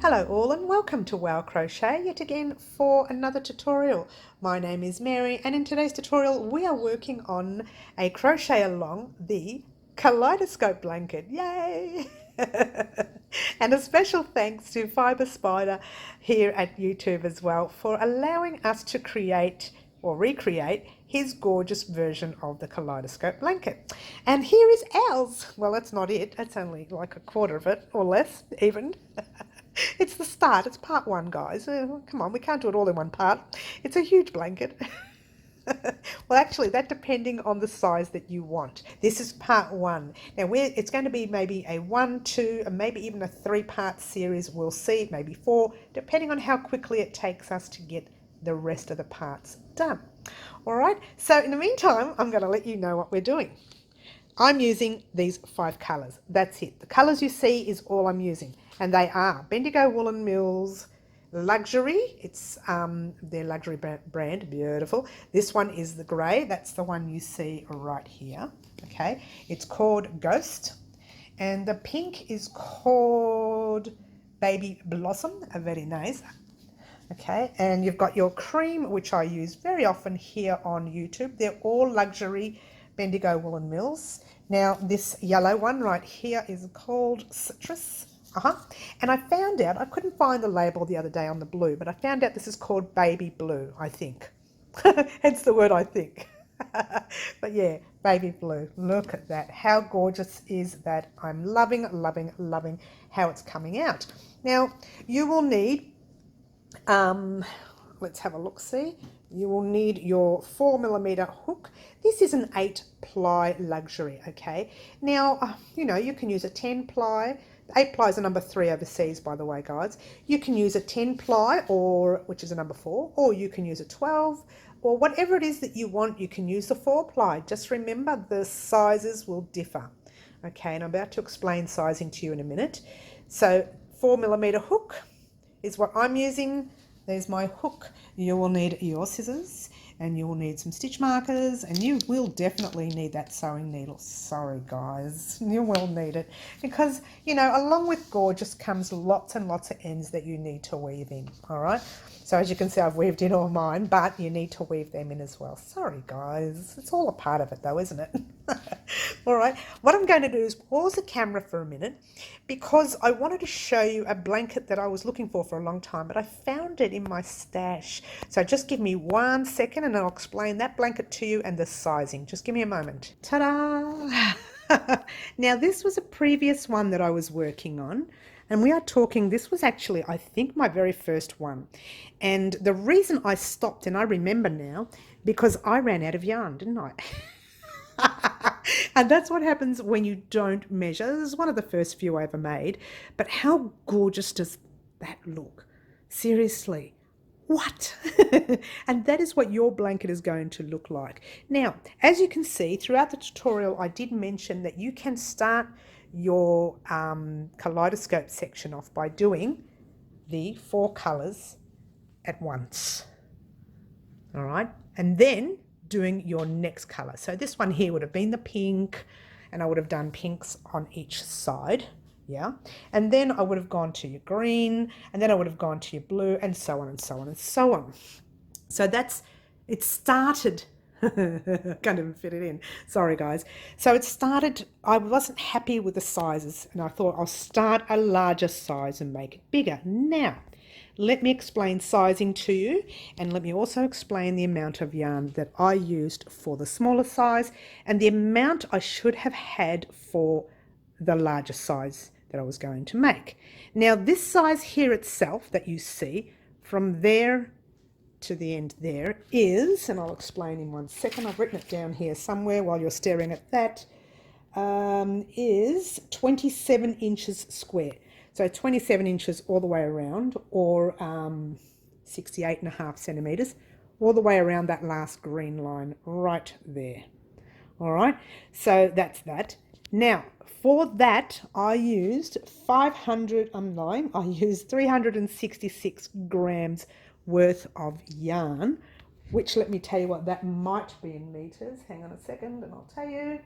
Hello all and welcome to Wow Crochet yet again for another tutorial. My name is Mary and in today's tutorial we are working on a crochet along the Kaleidoscope Blanket. Yay! And a special thanks to Fibrespider here at YouTube as well for allowing us to create or recreate his gorgeous version of the Kaleidoscope Blanket. And here is ours. Well, that's not it. That's only like a quarter of it or less even. It's the start. It's part one, guys. Come on, we can't do it all in one part. It's a huge blanket. Well, actually, that depending on the size that you want. This is part one. Now, it's going to be maybe a 1, 2, and maybe even a 3-part series. We'll see, maybe 4, depending on how quickly it takes us to get the rest of the parts done. All right. So in the meantime, I'm going to let you know what we're doing. I'm using these 5 colours. That's it. The colours you see is all I'm using. And they are Bendigo Woolen Mills Luxury. It's their luxury brand. Beautiful. This one is the grey. That's the one you see right here. Okay. It's called Ghost. And the pink is called Baby Blossom. Very nice. Okay. And you've got your cream, which I use very often here on YouTube. They're all luxury Bendigo Woolen Mills. Now this yellow one right here is called Citrus. And I found out, I couldn't find the label the other day on the blue, but I found out this is called Baby Blue, I think. Hence the word I think. But yeah, Baby Blue. Look at that. How gorgeous is that? I'm loving, loving, loving how it's coming out. Now, you will need, let's have a look-see. You will need your 4mm hook. This is an 8-ply luxury, okay? Now, you know, you can use a 10-ply. 8-ply is a number 3 overseas, by the way, guys. You can use a 10-ply, which is a number 4, or you can use a 12, or whatever it is that you want, you can use the 4-ply. Just remember, the sizes will differ, okay? And I'm about to explain sizing to you in a minute. So 4mm hook is what I'm using. There's my hook. You will need your scissors and you will need some stitch markers and you will definitely need that sewing needle. Sorry guys, you will need it because, you know, along with gorgeous comes lots and lots of ends that you need to weave in, all right? So as you can see, I've weaved in all mine, but you need to weave them in as well. Sorry guys, it's all a part of it though, isn't it? All right, what I'm going to do is pause the camera for a minute because I wanted to show you a blanket that I was looking for a long time, but I found it in my stash. So just give me 1 second and I'll explain that blanket to you and the sizing. Just give me a moment. Ta-da! Now this was a previous one that I was working on. And we are talking, this was actually, I think, my very first one. And the reason I stopped, and I remember now, because I ran out of yarn, didn't I? And that's what happens when you don't measure. This is one of the first few I ever made. But how gorgeous does that look? Seriously. What? And that is what your blanket is going to look like. Now, as you can see, throughout the tutorial, I did mention that you can start your kaleidoscope section off by doing the 4 colors at once. All right. And then doing your next color. So this one here would have been the pink, and I would have done pinks on each side. Yeah. And then I would have gone to your green, and then I would have gone to your blue, and so on and so on and so on. So it started. Can't even fit it in. Sorry guys. So it started, I wasn't happy with the sizes and I thought I'll start a larger size and make it bigger. Now, let me explain sizing to you and let me also explain the amount of yarn that I used for the smaller size and the amount I should have had for the larger size that I was going to make. Now this size here itself that you see from there to the end there is, and I'll explain in 1 second, I've written it down here somewhere while you're staring at that, is 27 inches square. So 27 inches all the way around, or 68.5 centimeters, all the way around that last green line right there. All right, so that's that. Now, for that, I used 366 grams worth of yarn, which let me tell you what that might be in meters. Hang on a second and I'll tell you.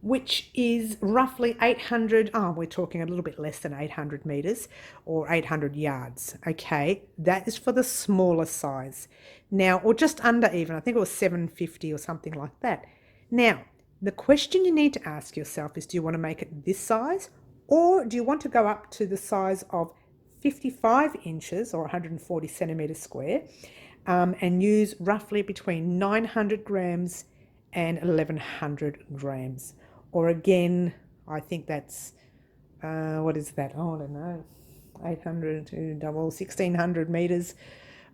which is roughly 800, we're talking a little bit less than 800 meters or 800 yards, okay? That is for the smaller size. Now, or just under even, I think it was 750 or something like that. Now, the question you need to ask yourself is, do you want to make it this size, or do you want to go up to the size of 55 inches or 140 centimeters square, and use roughly between 900 grams and 1100 grams? Or again, I think that's, what is that? Oh, I don't know, 800 to double 1600 meters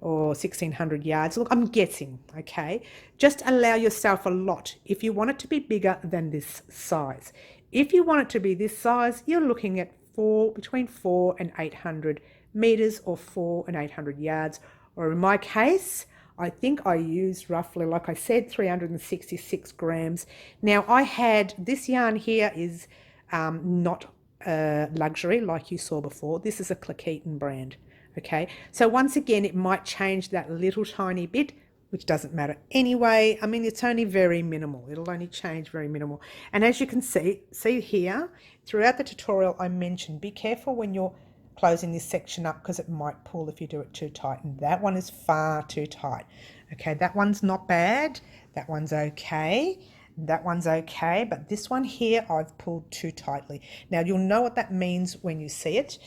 or 1600 yards. Look, I'm guessing, okay? Just allow yourself a lot if you want it to be bigger than this size. If you want it to be this size, you're looking at between 4 and 800 meters or 4 and 800 yards. Or in my case, I think I used roughly, like I said, 366 grams. Now I had, this yarn here is not luxury like you saw before. This is a Crocheting brand. Okay, so once again, it might change that little tiny bit, which doesn't matter anyway. I mean, it's only very minimal. It'll only change very minimal. And as you can see here, throughout the tutorial, I mentioned, be careful when you're closing this section up because it might pull if you do it too tight. And that one is far too tight. Okay, that one's not bad. That one's okay. That one's okay, but this one here I've pulled too tightly. Now you'll know what that means when you see it.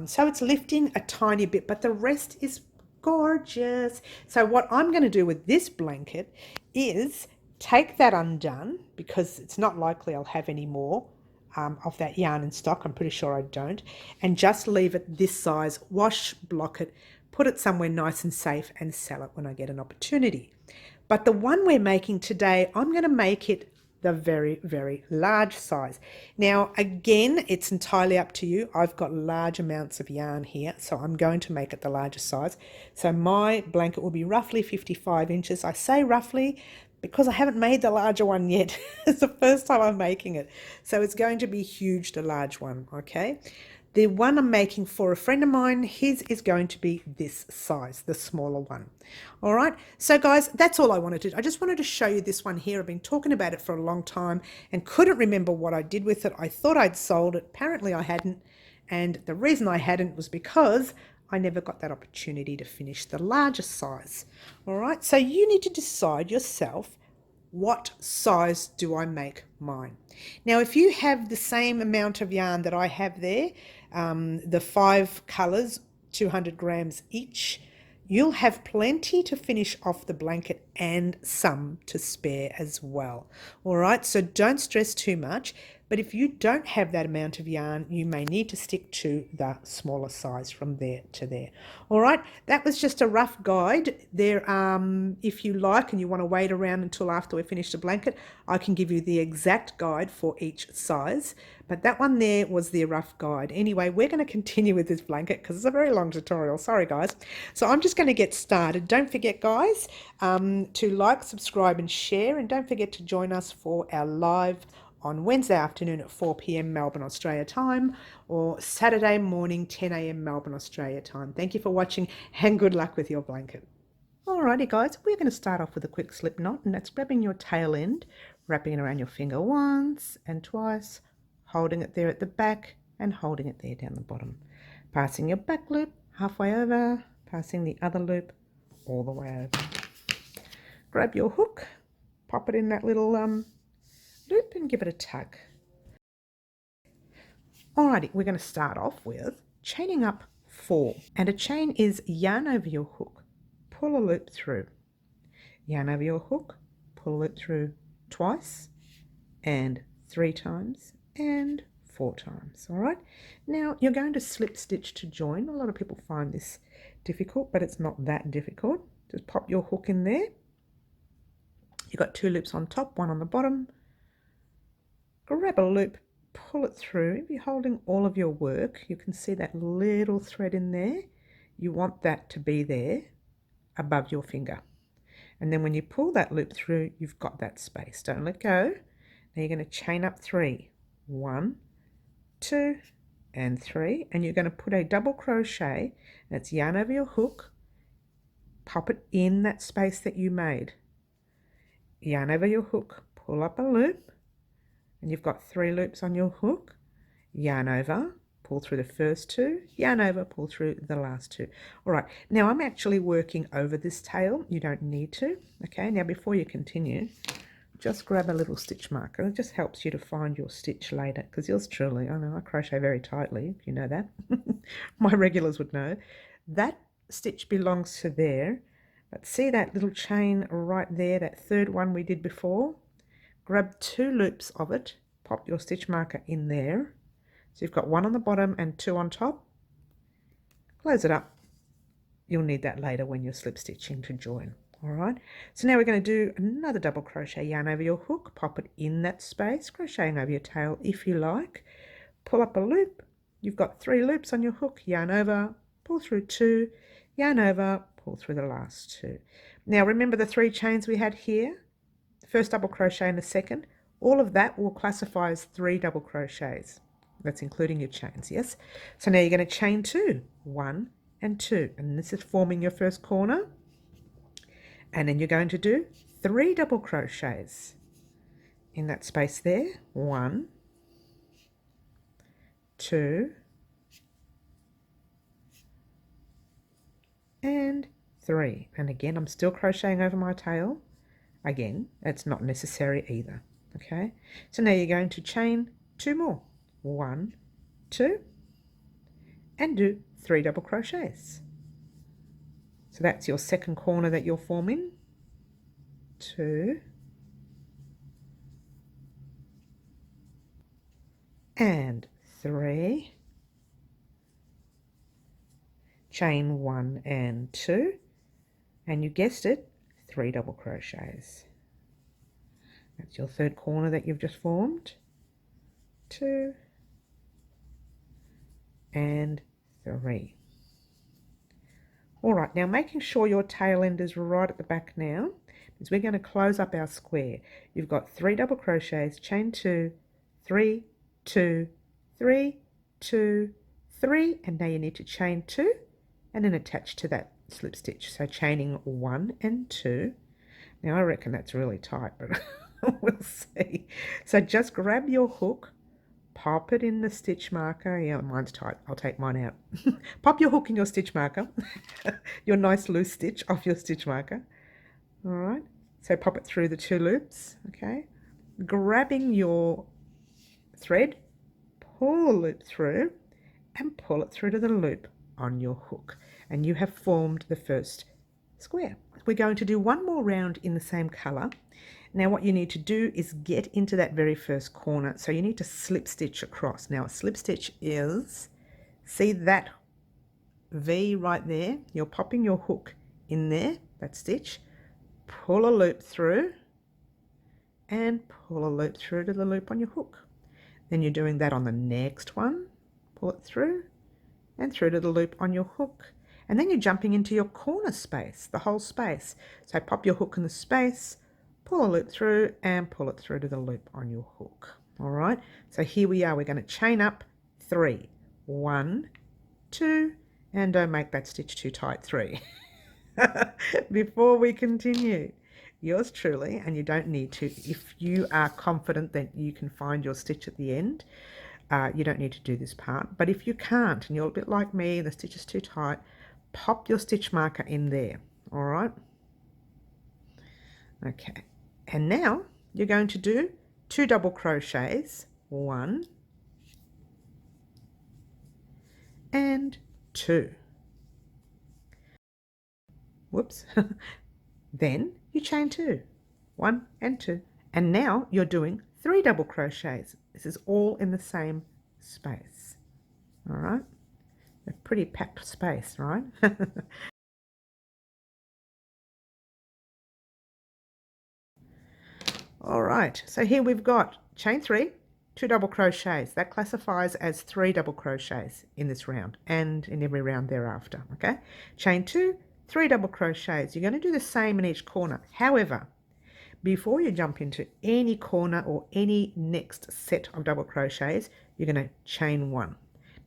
So it's lifting a tiny bit, but the rest is gorgeous. So what I'm going to do with this blanket is take that undone, because it's not likely I'll have any more of that yarn in stock. I'm pretty sure I don't. And just leave it this size, wash, block it, put it somewhere nice and safe and sell it when I get an opportunity. But the one we're making today, I'm going to make it the very, very large size. Now, again, it's entirely up to you. I've got large amounts of yarn here, so I'm going to make it the largest size. So my blanket will be roughly 55 inches. I say roughly because I haven't made the larger one yet. It's the first time I'm making it. So it's going to be huge, the large one, okay? The one I'm making for a friend of mine, his is going to be this size, the smaller one. All right, so guys, that's all I wanted to do. I just wanted to show you this one here. I've been talking about it for a long time and couldn't remember what I did with it. I thought I'd sold it. Apparently I hadn't. And the reason I hadn't was because I never got that opportunity to finish the larger size. All right, so you need to decide yourself, what size do I make mine? Now, if you have the same amount of yarn that I have there, the 5 colors, 200 grams each, you'll have plenty to finish off the blanket and some to spare as well. All right, so don't stress too much. But if you don't have that amount of yarn, you may need to stick to the smaller size from there to there. All right, that was just a rough guide there. If you like and you want to wait around until after we finish the blanket, I can give you the exact guide for each size. But that one there was the rough guide. Anyway, we're going to continue with this blanket because it's a very long tutorial. Sorry, guys. So I'm just going to get started. Don't forget, guys, to like, subscribe and share. And don't forget to join us for our live on Wednesday afternoon at 4 p.m. Melbourne, Australia time, or Saturday morning, 10 a.m. Melbourne, Australia time. Thank you for watching and good luck with your blanket. Alrighty guys, we're going to start off with a quick slip knot, and that's grabbing your tail end, wrapping it around your finger once and twice, holding it there at the back and holding it there down the bottom. Passing your back loop halfway over, passing the other loop all the way over. Grab your hook, pop it in that little loop and give it a tug. Alrighty, we're going to start off with chaining up 4, and a chain is yarn over your hook, pull a loop through, yarn over your hook, pull a loop through twice and 3 times and 4 times. All right, now you're going to slip stitch to join. A lot of people find this difficult, but it's not that difficult. Just pop your hook in there. You've got 2 loops on top, 1 on the bottom. Grab a loop, pull it through. If you're holding all of your work, you can see that little thread in there. You want that to be there above your finger. And then when you pull that loop through, you've got that space. Don't let go. Now you're going to chain up 3. 1, 2, and 3. And you're going to put a double crochet. That's yarn over your hook. Pop it in that space that you made. Yarn over your hook, pull up a loop, and you've got 3 loops on your hook, yarn over, pull through the first 2, yarn over, pull through the last 2. All right, now I'm actually working over this tail. You don't need to. Okay, now before you continue, just grab a little stitch marker. It just helps you to find your stitch later, because yours truly, I know I crochet very tightly, you know that. My regulars would know. That stitch belongs to there, but see that little chain right there, that third one we did before? Grab 2 loops of it, pop your stitch marker in there. So you've got 1 on the bottom and 2 on top. Close it up. You'll need that later when you're slip stitching to join. All right, so now we're going to do another double crochet yarn over your hook, pop it in that space, crocheting over your tail if you like, pull up a loop. You've got 3 loops on your hook, yarn over, pull through 2, yarn over, pull through the last 2. Now remember the 3 chains we had here, the first double crochet and the second, all of that will classify as 3 double crochets. That's including your chains, yes? So now you're going to chain 2, 1 and 2, and this is forming your first corner. And then you're going to do 3 double crochets in that space there. 1, 2, and 3. And again, I'm still crocheting over my tail. Again, it's not necessary either. Okay, so now you're going to chain 2 more. 1, 2, and do 3 double crochets. So that's your second corner that you're forming. 2, and 3, chain 1 and 2, and you guessed it, 3 double crochets. That's your third corner that you've just formed. 2 and 3. All right, now making sure your tail end is right at the back now, because we're going to close up our square. You've got 3 double crochets, chain 2, 3, 2, 3, 2, 3, and now you need to chain 2 and then attach to that slip stitch. So chaining 1 and 2. Now I reckon that's really tight, but we'll see. So just grab your hook, pop it in the stitch marker. Yeah, mine's tight. I'll take mine out. Pop your hook in your stitch marker. Your nice loose stitch off your stitch marker. All right. So pop it through the 2 loops. Okay. Grabbing your thread, pull the loop through and pull it through to the loop on your hook. And you have formed the first square. We're going to do one more round in the same colour. Now what you need to do is get into that very first corner. So you need to slip stitch across. Now a slip stitch is, see that V right there? You're popping your hook in there, that stitch, pull a loop through and pull a loop through to the loop on your hook. Then you're doing that on the next one, pull it through and through to the loop on your hook. And then you're jumping into your corner space, the whole space. So pop your hook in the space, pull a loop through and pull it through to the loop on your hook. All right, so here we are. We're going to chain up 3, 1, 2, and don't make that stitch too tight, 3. Before we continue, yours truly, and you don't need to, if you are confident that you can find your stitch at the end, you don't need to do this part. But if you can't and you're a bit like me, the stitch is too tight, pop your stitch marker in there. All right, okay, and now you're going to do 2 double crochets, 1 and 2. Whoops. Then you chain 2, 1 and 2, and now you're doing 3 double crochets. This is all in the same space. All right, a pretty packed space, right? All right, so here we've got chain 3, 2 double crochets. That classifies as 3 double crochets in this round and in every round thereafter. Okay, chain 2, 3 double crochets. You're going to do the same in each corner. However, before you jump into any corner or any next set of double crochets, you're going to chain 1.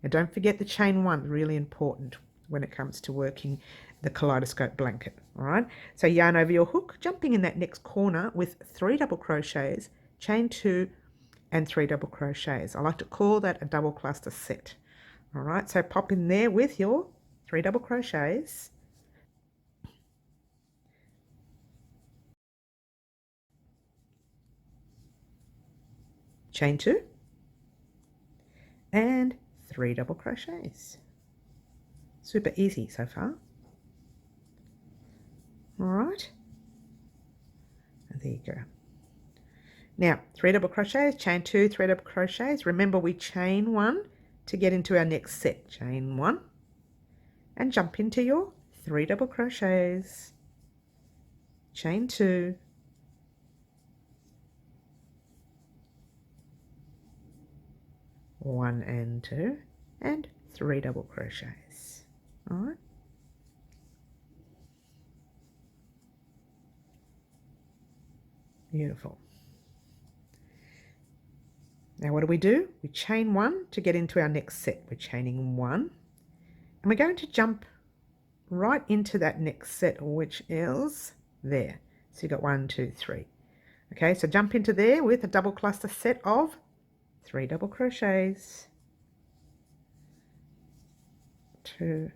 Now don't forget the chain 1, really important when it comes to working the Kaleidoscope blanket. All right, so yarn over your hook, jumping in that next corner with 3 double crochets, chain 2, and 3 double crochets. I like to call that a double cluster set. All right, so pop in there with your 3 double crochets, chain 2 and 3 double crochets. Super easy so far. All right, and there you go. Now 3 double crochets, chain 2, 3 double crochets. Remember, we chain 1 to get into our next set. Chain 1 and jump into your 3 double crochets, chain 2, one and 2, and 3 double crochets. All right. Beautiful. Now what do? We chain 1 to get into our next set. We're chaining 1 and we're going to jump right into that next set, which is there. So you've got 1, 2, 3. Okay, so jump into there with a double cluster set of 3 double crochets, 2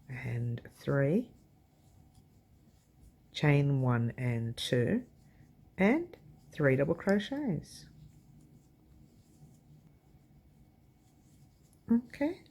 and 3, chain 1 and 2, and 3 double crochets. Okay.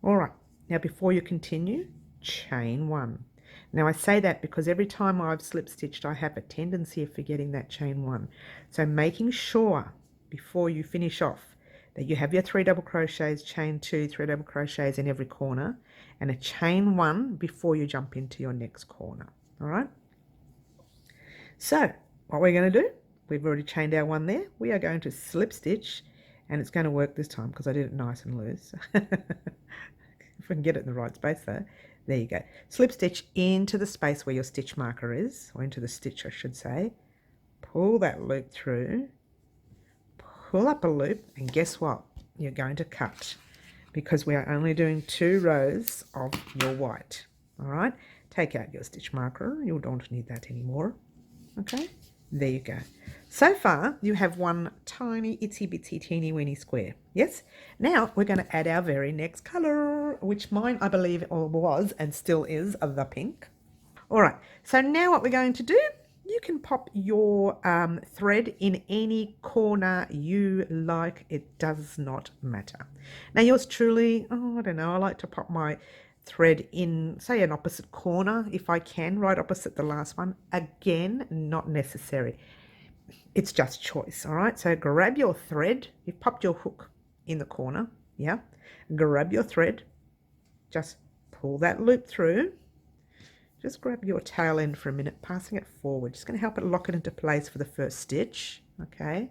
All right, now before you continue, chain 1. Now I say that because every time I've slip stitched, I have a tendency of forgetting that chain 1. So making sure before you finish off that you have your 3 double crochets, chain 2, 3 double crochets in every corner, and a chain 1 before you jump into your next corner. All right. So what we're going to do, we've already chained our 1 there. We are going to slip stitch, and it's going to work this time because I did it nice and loose. If we can get it in the right space though. There you go. Slip stitch into the space where your stitch marker is, or into the stitch I should say. Pull that loop through, pull up a loop, and guess what? You're going to cut because we are only doing 2 rows of your white. All right, take out your stitch marker. You don't need that anymore. Okay, there you go. So far you have one tiny itsy bitsy teeny weeny square. Yes, now we're going to add our very next color, which mine I believe was and still is the pink. All right, so now what we're going to do, you can pop your thread in any corner you like. It does not matter. Now yours truly, I don't know, I like to pop my thread in, say, an opposite corner if I can, right opposite the last one. Again, not necessary. It's just choice. All right, so grab your thread. You've popped your hook in the corner. Yeah, grab your thread, just pull that loop through. Just grab your tail end for a minute, passing it forward. Just going to help it lock it into place for the first stitch. Okay, and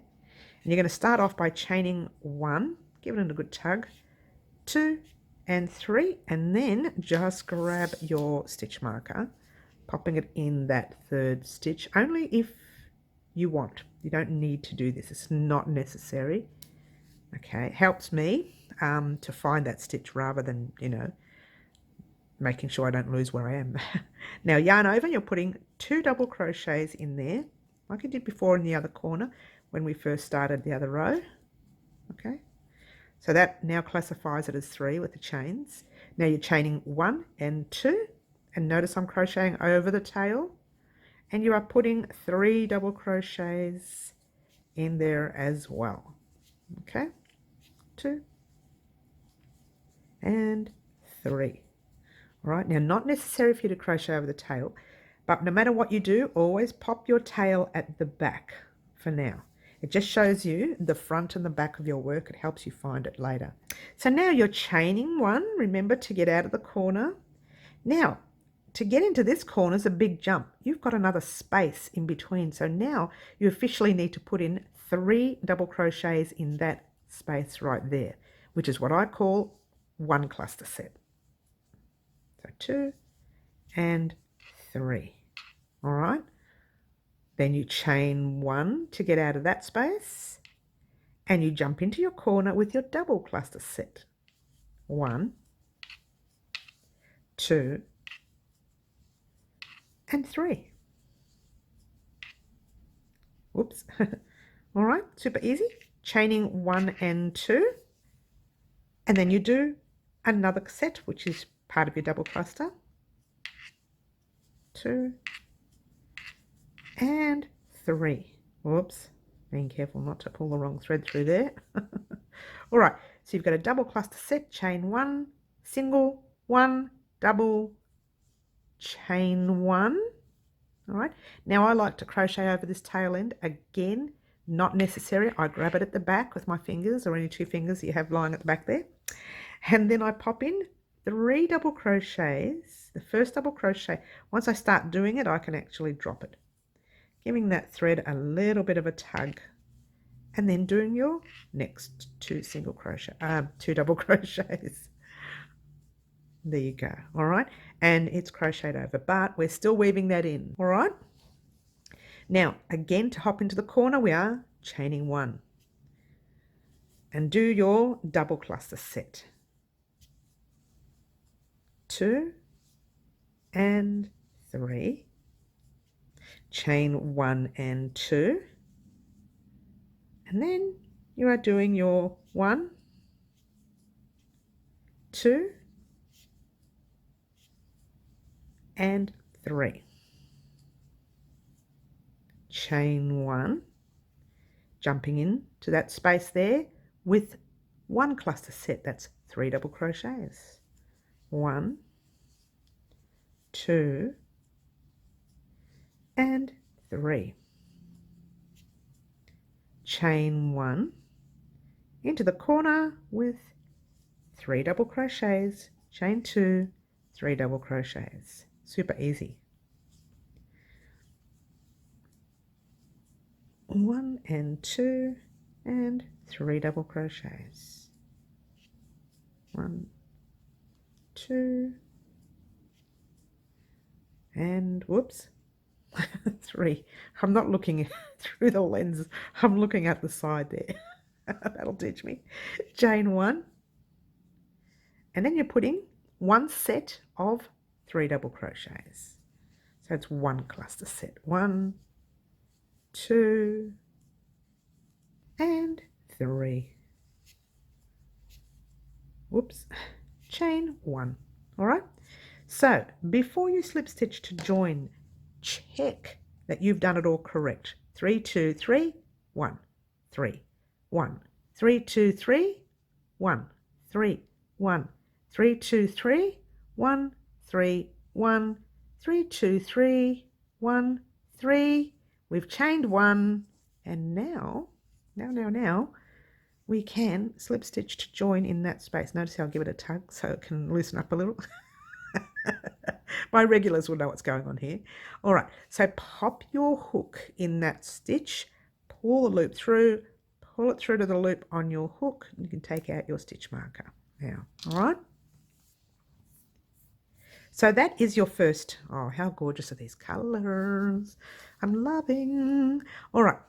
you're going to start off by chaining 1, give it a good tug, 2 and 3, and then just grab your stitch marker, popping it in that 3rd stitch, only if you want. You don't need to do this. It's not necessary. Okay, it helps me to find that stitch rather than, you know, making sure I don't lose where I am. Now yarn over, you're putting 2 double crochets in there, like you did before in the other corner when we first started the other row. Okay, so that now classifies it as 3 with the chains. Now you're chaining 1 and 2, and notice I'm crocheting over the tail, and you are putting 3 double crochets in there as well. Okay, 2 and 3. All right, now not necessary for you to crochet over the tail, but no matter what you do, always pop your tail at the back for now. It just shows you the front and the back of your work. It helps you find it later. So now you're chaining 1, remember, to get out of the corner. Now, to get into this corner is a big jump. You've got another space in between. So now you officially need to put in 3 double crochets in that space right there, which is what I call 1 cluster set. So 2 and 3. All right. Then you chain 1 to get out of that space, and you jump into your corner with your double cluster set. 1, 2 and 3. Whoops. All right, super easy. Chaining 1 and 2, and then you do another set, which is part of your double cluster. 2 and 3. Whoops, being careful not to pull the wrong thread through there. All right, so you've got a double cluster set, chain 1, single, 1, double, chain 1. All right, now I like to crochet over this tail end. Again, not necessary. I grab it at the back with my fingers, or any 2 fingers you have lying at the back there, and then I pop in 3 double crochets. The first double crochet, once I start doing it, I can actually drop it, giving that thread a little bit of a tug, and then doing your next 2 double crochets. There you go. All right, and it's crocheted over, but we're still weaving that in. All right, now again, to hop into the corner, we are chaining 1 and do your double cluster set. 2 and 3, chain 1 and 2, and then you are doing your 1, 2 and 3, chain 1, jumping in to that space there with 1 cluster set. That's 3 double crochets. 1, 2 and 3, chain 1 into the corner with 3 double crochets, chain 2, 3 double crochets. Super easy. 1 and 2 and 3 double crochets. 1, 2 and whoops, 3. I'm not looking through the lens, I'm looking at the side there. That'll teach me. Chain 1, and then you're putting 1 set of 3 double crochets. So it's 1 cluster set. 1, 2 and 3. Whoops, chain 1. All right, so before you slip stitch to join, check that you've done it all correct. 3, 2, 3, 1, 3, 1, 3, 2, 3, 1, 3, 1, 3, 2, 3, 1, 3, 1, 3, 2, 3, 1, 3. We've chained 1, and now we can slip stitch to join in that space. Notice how I'll give it a tug so it can loosen up a little. My regulars will know what's going on here. All right, so pop your hook in that stitch, pull the loop through, pull it through to the loop on your hook, and you can take out your stitch marker now. All right, so that is your first. Oh, how gorgeous are these colors. I'm loving. All right,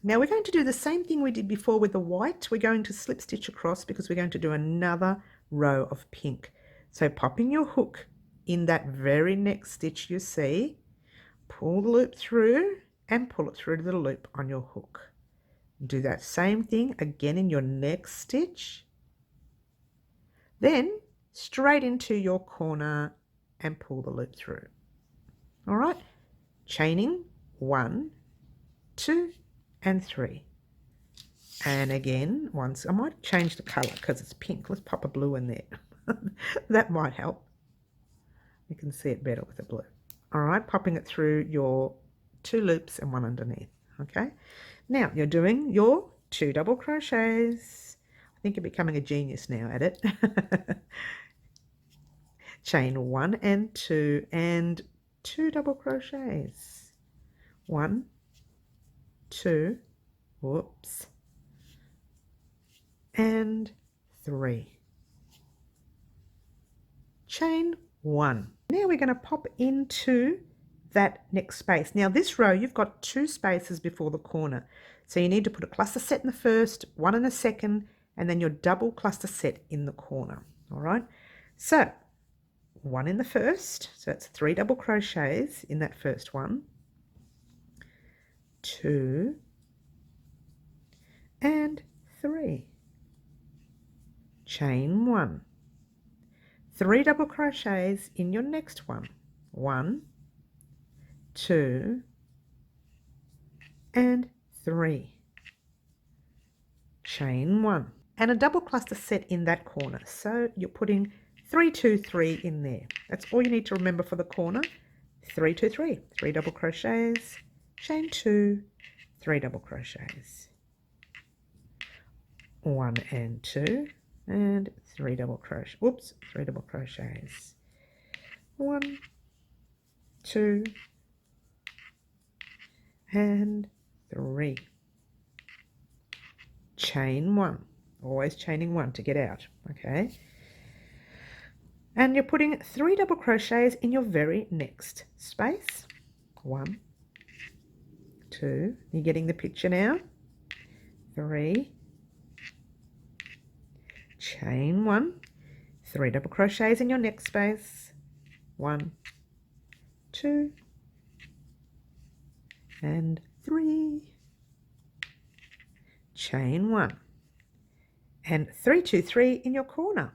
now we're going to do the same thing we did before with the white. We're going to slip stitch across because we're going to do another row of pink. So popping your hook in that very next stitch you see, pull the loop through and pull it through to the loop on your hook. Do that same thing again in your next stitch. Then straight into your corner and pull the loop through. All right, chaining 1, 2 and 3. And again, once, I might change the colour because it's pink. Let's pop a blue in there. That might help. You can see it better with the blue. All right, popping it through your 2 loops and 1 underneath. Okay, now you're doing your 2 double crochets. I think you're becoming a genius now at it. Chain 1 and 2 and 2 double crochets. 1, 2, whoops, and 3. Chain 1. Now we're going to pop into that next space. Now this row, you've got 2 spaces before the corner. So you need to put a cluster set in the first, 1 in the second, and then your double cluster set in the corner. All right. So 1 in the first, so that's 3 double crochets in that first one. 2 and 3. Chain 1. 3 double crochets in your next one. 1, 2 and 3. Chain 1. And a double cluster set in that corner. So you're putting 3, 2, 3 in there. That's all you need to remember for the corner. 3, 2, 3. 3 double crochets, chain 2, 3 double crochets. 1 and 2 and 3 double crochet. Whoops, 3 double crochets. 1, 2 and 3. Chain 1. Always chaining 1 to get out, okay? And you're putting 3 double crochets in your very next space. 1, 2, you're getting the picture now. 3, chain 1, 3 double crochets in your next space. 1, 2 and 3. Chain 1 and 3, 2, 3 in your corner.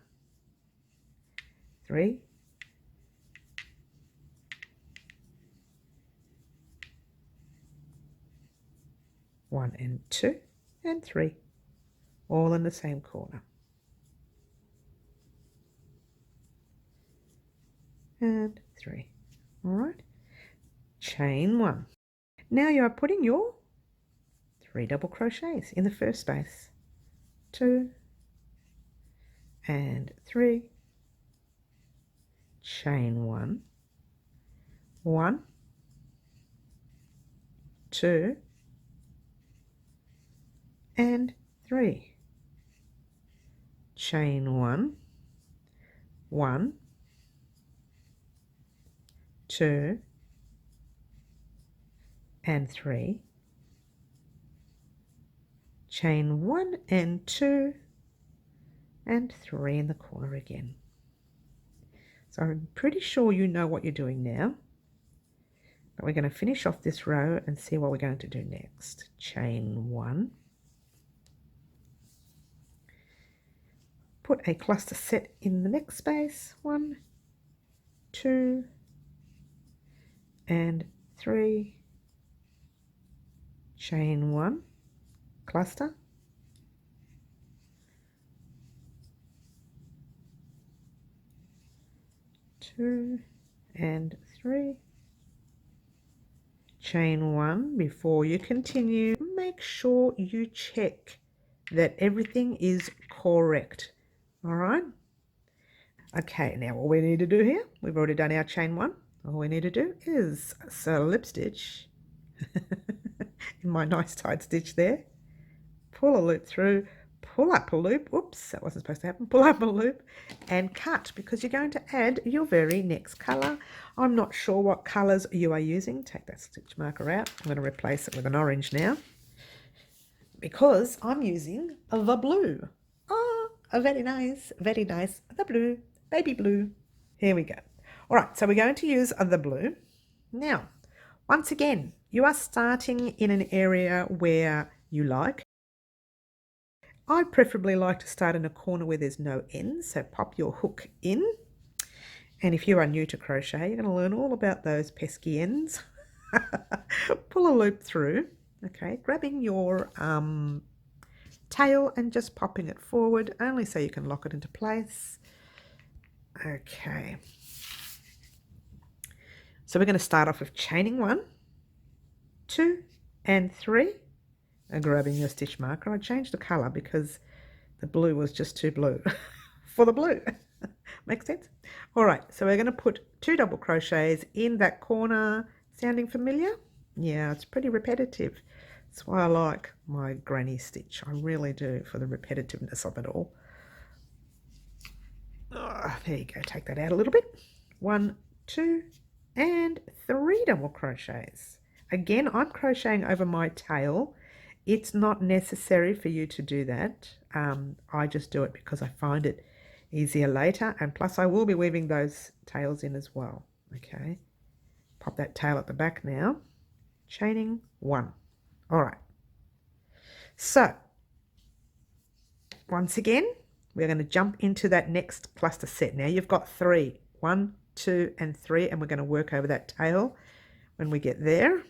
3, 1 and 2 and 3, all in the same corner. And 3. All right, chain 1. Now you are putting your 3 double crochets in the first space. 2 and 3. Chain 1, 1, 2 and 3. Chain 1, 1, 2 and 3. Chain 1 and 2 and 3 in the corner again. So I'm pretty sure you know what you're doing now, but we're going to finish off this row and see what we're going to do next. Chain 1, put a cluster set in the next space. 1, 2 and 3. Chain 1, cluster, 2 and 3. Chain 1. Before you continue, make sure you check that everything is correct. All right. Okay, now what we need to do here, we've already done our chain 1. All we need to do is slip stitch in my nice tight stitch there, pull a loop through, pull up a loop, oops, that wasn't supposed to happen, pull up a loop and cut, because you're going to add your very next colour. I'm not sure what colours you are using. Take that stitch marker out. I'm going to replace it with an orange now, because I'm using the blue. Oh, very nice, the blue, baby blue. Here we go. All right, so we're going to use the blue. Now, once again, you are starting in an area where you like. I preferably like to start in a corner where there's no ends, so pop your hook in. And if you are new to crochet, you're going to learn all about those pesky ends. Pull a loop through, okay, grabbing your tail and just popping it forward, only so you can lock it into place. Okay. So we're going to start off with chaining 1, 2 and 3. And grabbing your stitch marker. I changed the colour because the blue was just too blue for the blue. Makes sense? All right, so we're going to put 2 double crochets in that corner. Sounding familiar? Yeah, it's pretty repetitive. That's why I like my granny stitch. I really do, for the repetitiveness of it all. Oh, there you go. Take that out a little bit. 1, 2 and 3 double crochets. Again, I'm crocheting over my tail. It's not necessary for you to do that. I just do it because I find it easier later, and plus I will be weaving those tails in as well. Okay, pop that tail at the back now. Chaining 1, All right. So once again, we're going to jump into that next cluster set. Now you've got 3, 1, 2, and 3, and we're going to work over that tail when we get there.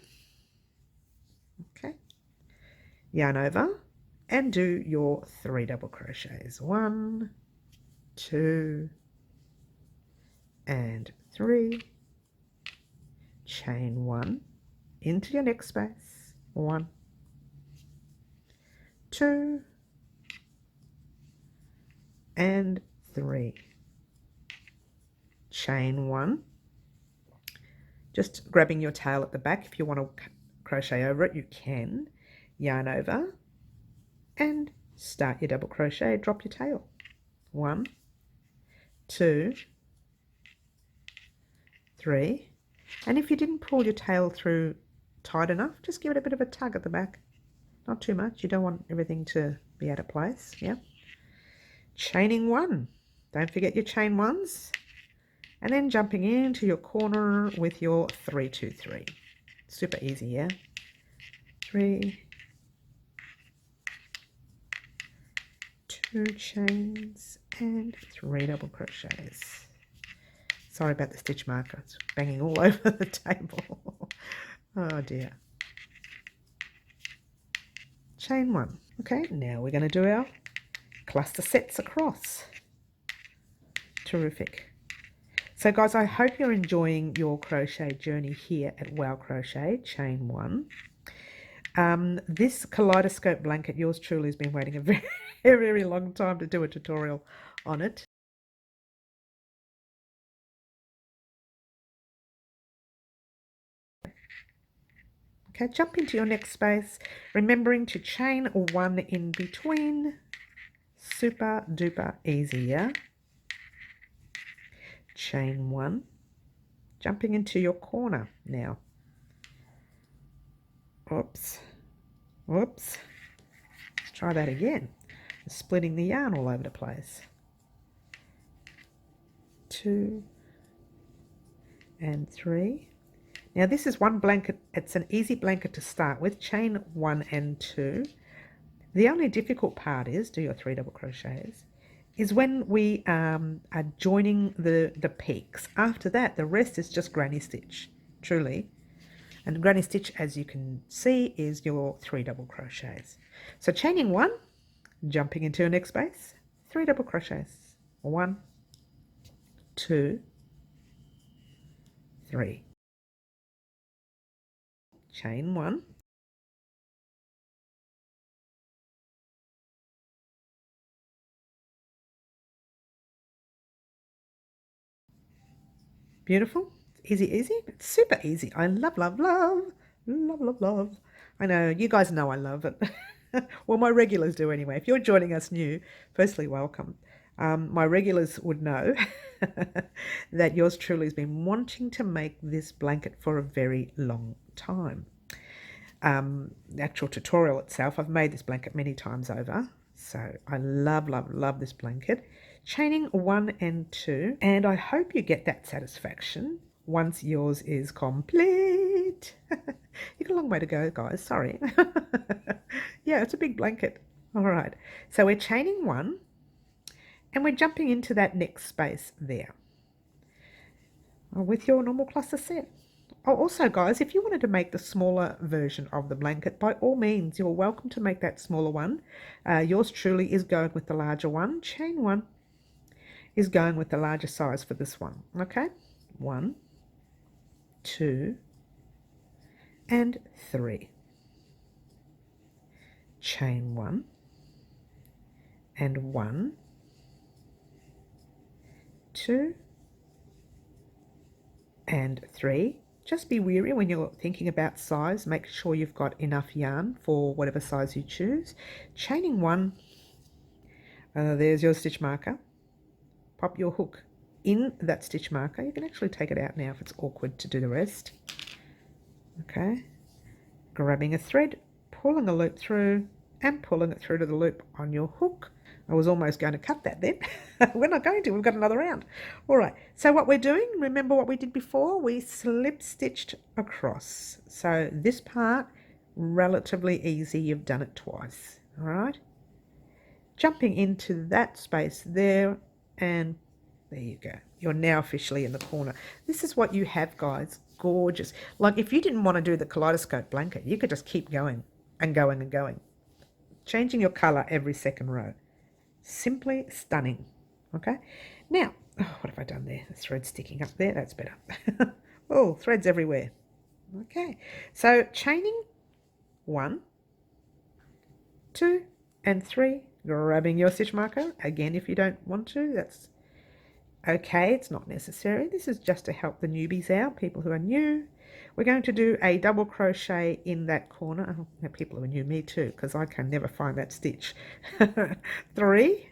Okay. Yarn over and do your 3 double crochets. 1, 2, and 3. Chain 1 into your next space. 1, 2, and 3. Chain 1. Just grabbing your tail at the back. If you want to crochet over it, you can. Yarn over and start your double crochet. Drop your tail. 1, 2, 3. And if you didn't pull your tail through tight enough, just give it a bit of a tug at the back. Not too much. You don't want everything to be out of place. Yeah. Chaining 1. Don't forget your chain 1s. And then jumping into your corner with your 3, 2, 3. Super easy, yeah? 3, 2 chains, and 3 double crochets. Sorry about the stitch marker. It's banging all over the table. Oh dear. Chain 1. Okay, now we're going to do our cluster sets across. Terrific. So guys, I hope you're enjoying your crochet journey here at Wow Crochet. Chain 1. This Kaleidoscope blanket, yours truly has been waiting a very, very long time to do a tutorial on it. Okay, jump into your next space, remembering to chain 1 in between. Super duper easy, yeah? Chain 1, jumping into your corner now. Oops, whoops. Let's try that again. Splitting the yarn all over the place. 2 and 3. Now this is one blanket. It's an easy blanket to start with. Chain 1 and 2. The only difficult part is, do your 3 double crochets, is when we are joining the peaks. After that, the rest is just granny stitch, truly. And granny stitch, as you can see, is your 3 double crochets. So chaining 1, jumping into your next space, 3 double crochets. 1, 2, 3. Chain 1. Beautiful. Easy, easy. It's super easy. I love, love, love. Love, love, love. I know, you guys know I love it. Well, my regulars do anyway. If you're joining us new, firstly, welcome. My regulars would know that yours truly has been wanting to make this blanket for a very long time. The actual tutorial itself, I've made this blanket many times over. So I love, love, love this blanket. Chaining 1 and 2, and I hope you get that satisfaction once yours is complete. You've got a long way to go, guys, sorry. Yeah, it's a big blanket. All right, so we're chaining 1 and we're jumping into that next space there with your normal cluster set. Oh, also, guys, if you wanted to make the smaller version of the blanket, by all means, you're welcome to make that smaller one. Yours truly is going with the larger one. Chain 1 is going with the larger size for this one. Okay, 1, 2, and 3. Chain 1 and 1, 2, and 3. Just be wary when you're thinking about size. Make sure you've got enough yarn for whatever size you choose. Chaining 1, there's your stitch marker. Pop your hook in that stitch marker. You can actually take it out now if it's awkward to do the rest. Okay, grabbing a thread, pulling a loop through, and pulling it through to the loop on your hook. I was almost going to cut that then. We're not going to, we've got another round. All right, so what we're doing, remember what we did before? We slip stitched across. So this part relatively easy. You've done it twice. All right, jumping into that space there, and there you go. You're now officially in the corner. This is what you have, guys. Gorgeous. Like, if you didn't want to do the kaleidoscope blanket, you could just keep going and going and going, changing your color every second row. Simply stunning. Okay, now, oh, what have I done there? The thread sticking up there. That's better. Oh, threads everywhere. Okay, so chaining 1, 2, and 3, grabbing your stitch marker. Again, if you don't want to, that's okay. It's not necessary. This is just to help the newbies out, people who are new. We're going to do a double crochet in that corner. Oh, people who are new, me too, because I can never find that stitch. 3,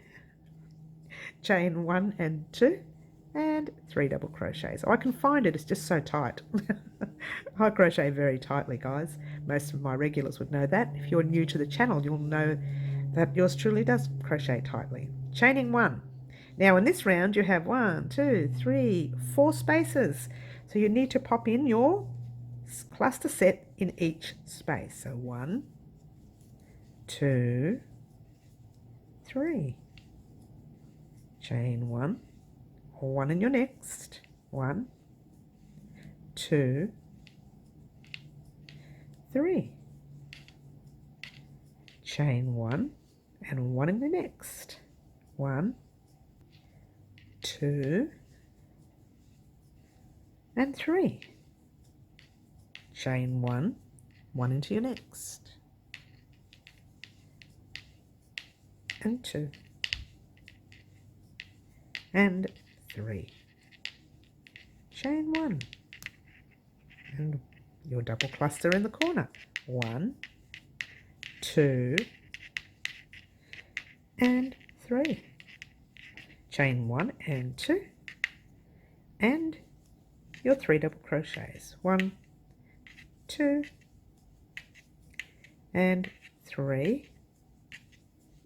chain 1 and 2, and 3 double crochets. I can find it, it's just so tight. I crochet very tightly, guys. Most of my regulars would know that. If you're new to the channel, you'll know that yours truly does crochet tightly. Chaining 1. Now in this round you have 1, 2, 3, 4 spaces. So you need to pop in your cluster set in each space. So 1, 2, 3. Chain 1, 1 in your next. 1, 2, 3. Chain 1 and 1 in the next. 1, 2, and 3. Chain 1, 1 into your next. And 2. And 3. Chain 1. And your double cluster in the corner. 1, 2, and 3. Chain 1 and 2, and your 3 double crochets. 1, 2, and 3.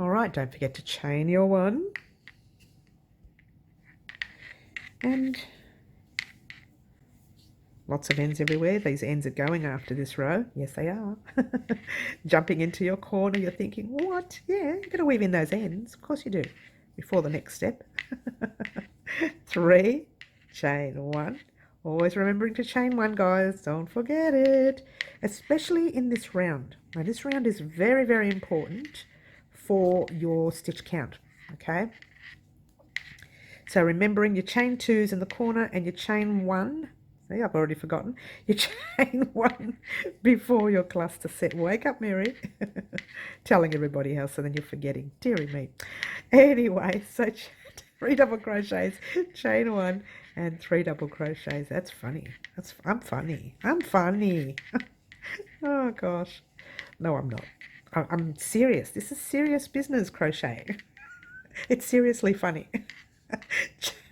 All right, don't forget to chain your 1, and lots of ends everywhere. These ends are going after this row. Yes, they are. Jumping into your corner, you're thinking, what? Yeah, you're going to weave in those ends. Of course you do. Before the next step. 3, chain 1. Always remembering to chain 1, guys. Don't forget it. Especially in this round. Now, this round is very, very important for your stitch count. Okay? So remembering your chain 2s in the corner and your chain 1. See, I've already forgotten. You chain 1 before your cluster set. Wake up, Mary. Telling everybody else, so then you're forgetting. Dearie me. Anyway, so 3 double crochets, chain 1, and 3 double crochets. That's funny. I'm funny. I'm funny. Oh, gosh. No, I'm not. I'm serious. This is serious business, crochet. It's seriously funny.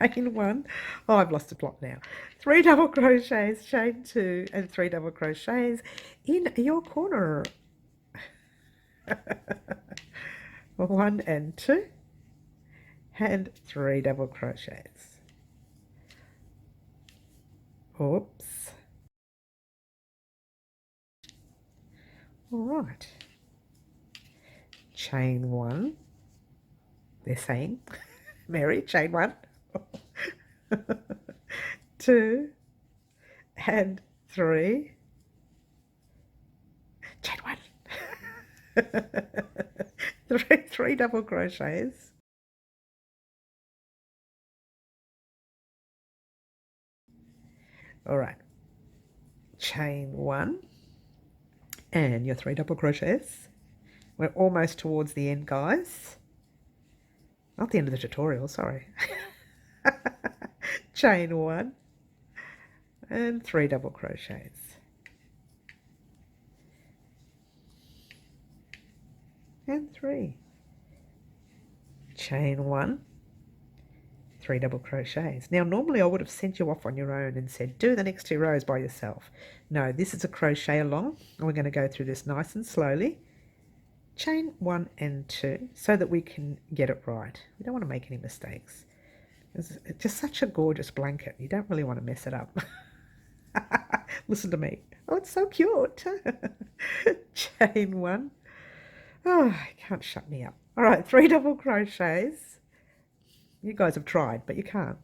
Chain 1. Oh, I've lost the plot now. 3 double crochets, chain 2, and 3 double crochets in your corner. 1 and 2, and 3 double crochets. Oops. All right. Chain 1. They're saying, Mary, chain 1. 2 and 3. Chain 1. 3 double crochets. All right. Chain 1 and your 3 double crochets. We're almost towards the end, guys. Not the end of the tutorial, sorry. Chain 1 and 3 double crochets. And 3. Chain 1, 3 double crochets. Now, normally I would have sent you off on your own and said, do the next 2 rows by yourself. No, this is a crochet along, and we're going to go through this nice and slowly. Chain 1 and 2 so that we can get it right. We don't want to make any mistakes. It's just such a gorgeous blanket. You don't really want to mess it up. Listen to me. Oh, it's so cute. Chain 1. Oh, I can't shut me up. All right, 3 double crochets. You guys have tried, but you can't.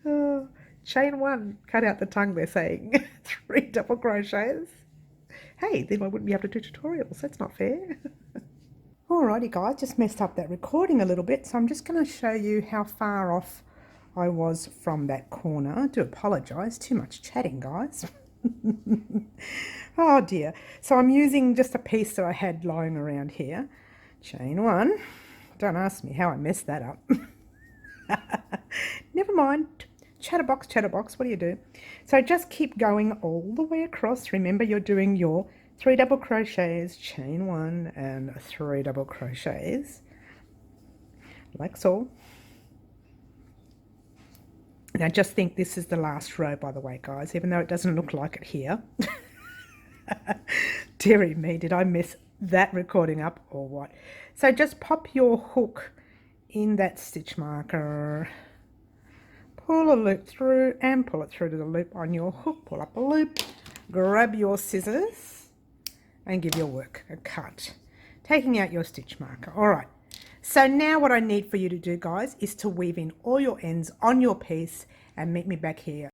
Oh, chain 1. Cut out the tongue, they're saying. 3 double crochets. Hey, then I wouldn't be able to do tutorials. That's not fair. Alrighty guys, just messed up that recording a little bit, so I'm just going to show you how far off I was from that corner. I do apologise, too much chatting guys. Oh dear. So I'm using just a piece that I had lying around here. Chain 1. Don't ask me how I messed that up. Never mind. Chatterbox, chatterbox, what do you do? So just keep going all the way across. Remember you're doing your 3 double crochets, chain 1 and 3 double crochets, like so. Now just think this is the last row, by the way guys, even though it doesn't look like it here. Dearie me, did I mess that recording up or what? So just pop your hook in that stitch marker, pull a loop through and pull it through to the loop on your hook, pull up a loop, grab your scissors and give your work a cut, taking out your stitch marker. All right, so now what I need for you to do guys is to weave in all your ends on your piece and meet me back here